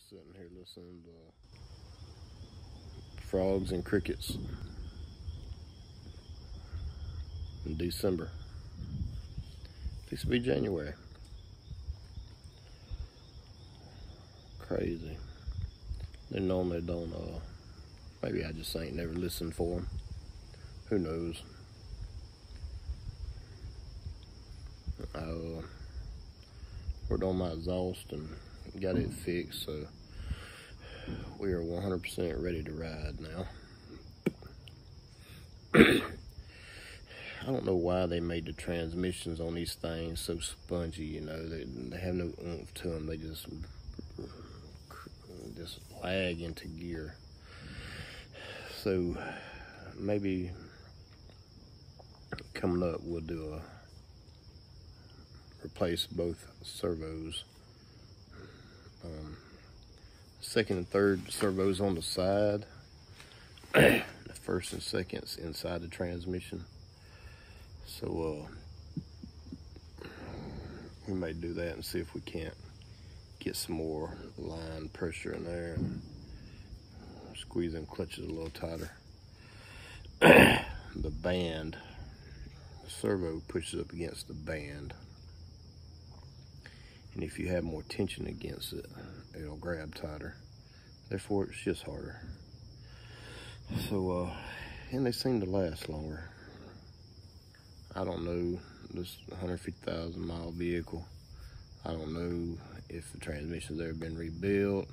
sitting here listening to frogs and crickets in December. This will be January. Crazy. They normally don't, maybe I just ain't never listened for them. Who knows? I worked on my exhaust and got it fixed, so we are 100% ready to ride now. I don't know why they made the transmissions on these things so spongy, you know. They have no oomph to them. They just lag into gear. So maybe coming up we'll do replace both servos. Second and third servos on the side. The first and second's inside the transmission. So we may do that and see if we can't get some more line pressure in there and squeeze them clutches a little tighter. The band, the servo pushes up against the band, and if you have more tension against it, it'll grab tighter. Therefore, it's just harder. So, and they seem to last longer. I don't know, this 150,000 mile vehicle, I don't know if the transmission's ever been rebuilt,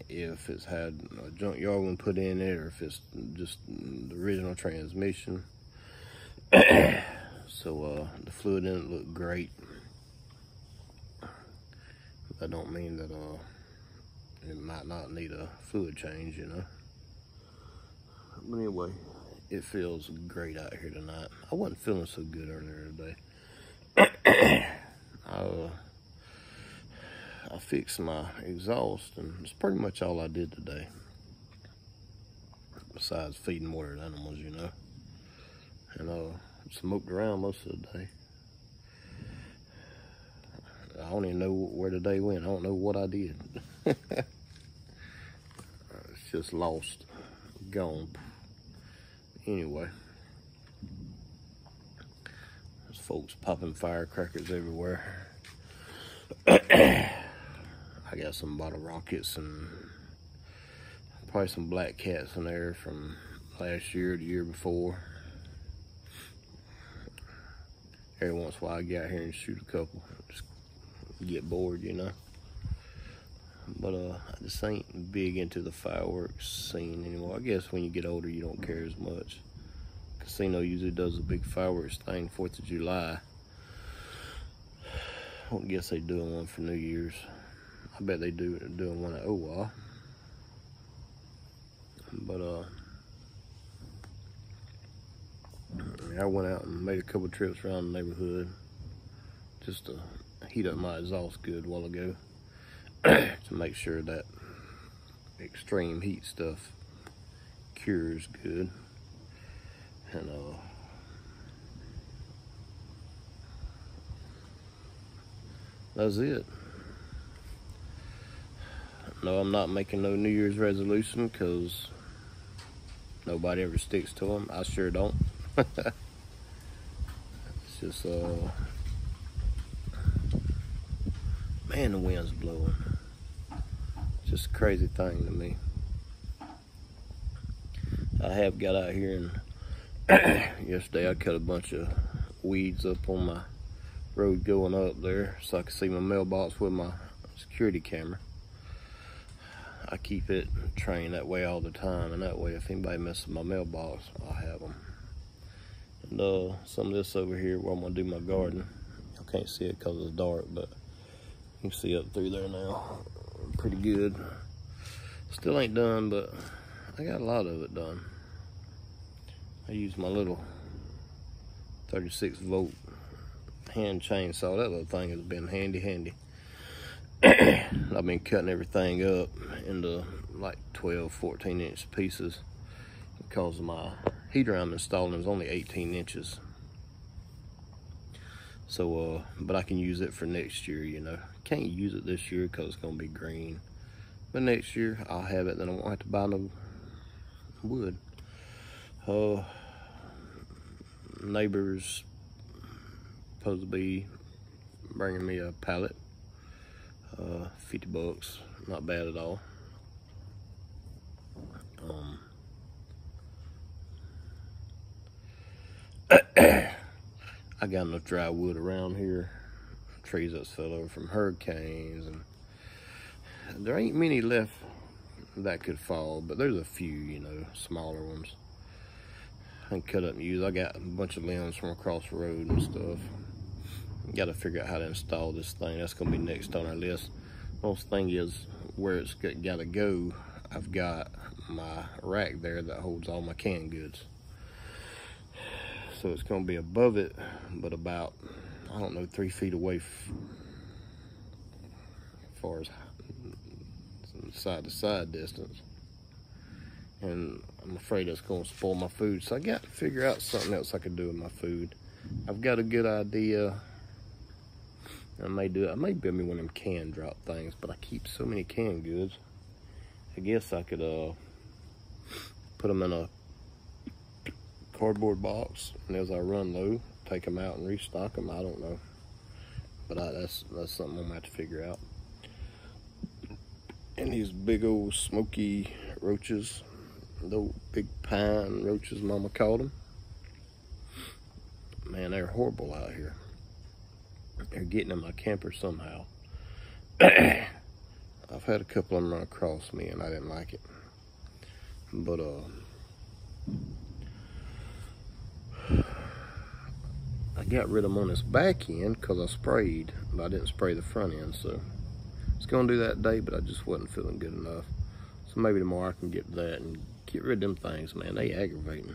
if it's had a junkyard one put in it, or if it's just the original transmission. So the fluid didn't look great. That don't mean that it might not need a fluid change, you know. But anyway, it feels great out here tonight. I wasn't feeling so good earlier today. I fixed my exhaust, and it's pretty much all I did today. Besides feeding water to animals, you know. And smoked around most of the day. I don't even know where the day went. I don't know what I did. It's just lost, gone. Anyway, there's folks popping firecrackers everywhere. I got some bottle rockets and probably some black cats in there from last year, the year before. Every once in a while I get out here and shoot a couple. Just get bored, you know. But I just ain't big into the fireworks scene anymore. I guess when you get older you don't care as much. Casino usually does a big fireworks thing 4th of July. I don't guess they doing one for New Year's. I bet they doing one at OWA. But I went out and made a couple trips around the neighborhood just to heat up my exhaust good a while ago. To make sure that extreme heat stuff cures good. And that's it. No, I'm not making no New Year's resolution because nobody ever sticks to them. I sure don't. It's just man, the wind's blowing. Just a crazy thing to me. I have got out here and yesterday I cut a bunch of weeds up on my road going up there so I can see my mailbox with my security camera. I keep it trained that way all the time, and that way if anybody messes with my mailbox, I'll have them. And some of this over here where I'm gonna do my garden, you can't see it because it's dark, but you can see up through there now. Pretty good. Still ain't done, but I got a lot of it done. I used my little 36 volt hand chainsaw. That little thing has been handy. I've been cutting everything up into like 12, 14 inch pieces because my heater I'm installing is only 18 inches. So, but I can use it for next year, you know. Can't use it this year because it's gonna be green. But next year I'll have it, then I won't have to buy no wood. Neighbors supposed to be bringing me a pallet, $50, not bad at all. I got enough dry wood around here, trees that fell over from hurricanes, and there ain't many left that could fall, but there's a few, you know, smaller ones I can cut up and use. I got a bunch of limbs from across the road and stuff. Got to figure out how to install this thing. That's gonna be next on our list. Most thing is where it's got to go. I've got my rack there that holds all my canned goods, so it's gonna be above it, but about, I don't know, 3 feet away as far as side to side distance. And I'm afraid it's gonna spoil my food, so I got to figure out something else I could do with my food. I've got a good idea. I may build me one of them can drop things, but I keep so many canned goods. I guess I could put them in a cardboard box, and as I run low, take them out and restock them. I don't know, but that's something I'm gonna have to figure out. And these big old smoky roaches, those big pine roaches Mama called them, man, they're horrible out here. They're getting in my camper somehow. I've had a couple of them run across me and I didn't like it, but I got rid of them on this back end because I sprayed, but I didn't spray the front end, so it's gonna do that day, but I just wasn't feeling good enough. So maybe tomorrow I can get that and get rid of them things, man. They aggravating.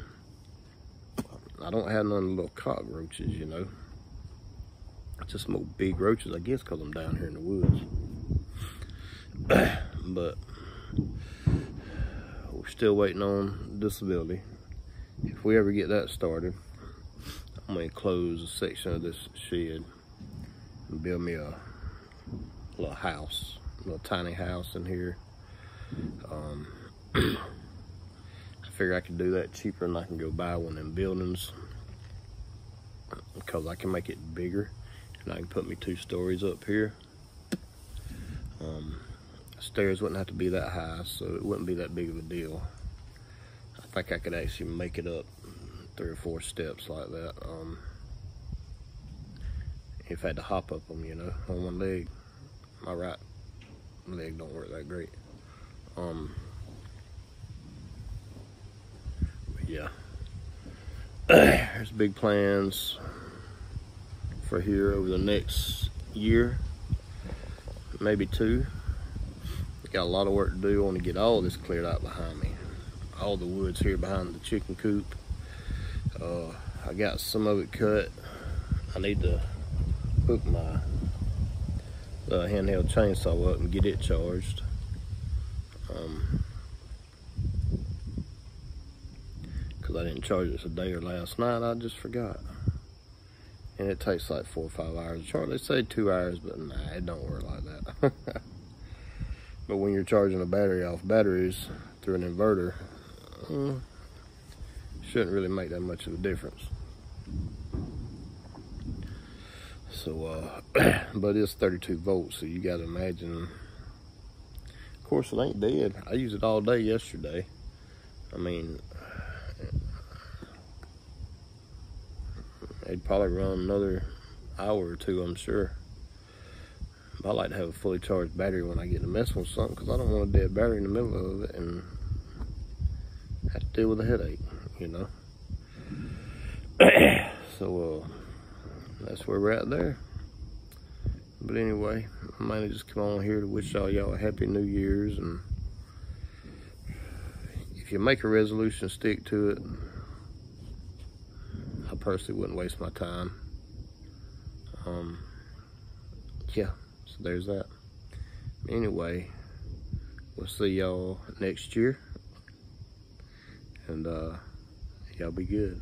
I don't have none of them little cockroaches, you know. Just more big roaches, I guess, because I'm down here in the woods. But we're still waiting on disability. If we ever get that started, I'm gonna close a section of this shed and build me a little house, a little tiny house in here. I figure I can do that cheaper than I can go buy one of them buildings, because I can make it bigger and I can put me 2 stories up here. Stairs wouldn't have to be that high, so it wouldn't be that big of a deal. I think I could actually make it up 3 or 4 steps like that. If I had to hop up them, you know, on one leg. My right leg don't work that great. But yeah, there's big plans for here over the next year, maybe 2. Got a lot of work to do. I want to get all this cleared out behind me. All the woods here behind the chicken coop. I got some of it cut. I need to hook my handheld chainsaw up and get it charged. Because I didn't charge it today or last night. I just forgot. And it takes like 4 or 5 hours to charge. They say 2 hours, but nah, it don't work like that. But when you're charging a battery off batteries through an inverter, shouldn't really make that much of a difference. So, but it's 32 volts, so you gotta imagine. Of course, it ain't dead. I used it all day yesterday. I mean, it'd probably run another hour or 2, I'm sure. I like to have a fully charged battery when I get to mess with something, because I don't want a dead battery in the middle of it and have to deal with a headache, you know. So that's where we're at there. But anyway, I might just come on here to wish all y'all a happy New Year's, and if you make a resolution, stick to it. I personally wouldn't waste my time. Yeah. So there's that. Anyway, we'll see y'all next year, and y'all be good.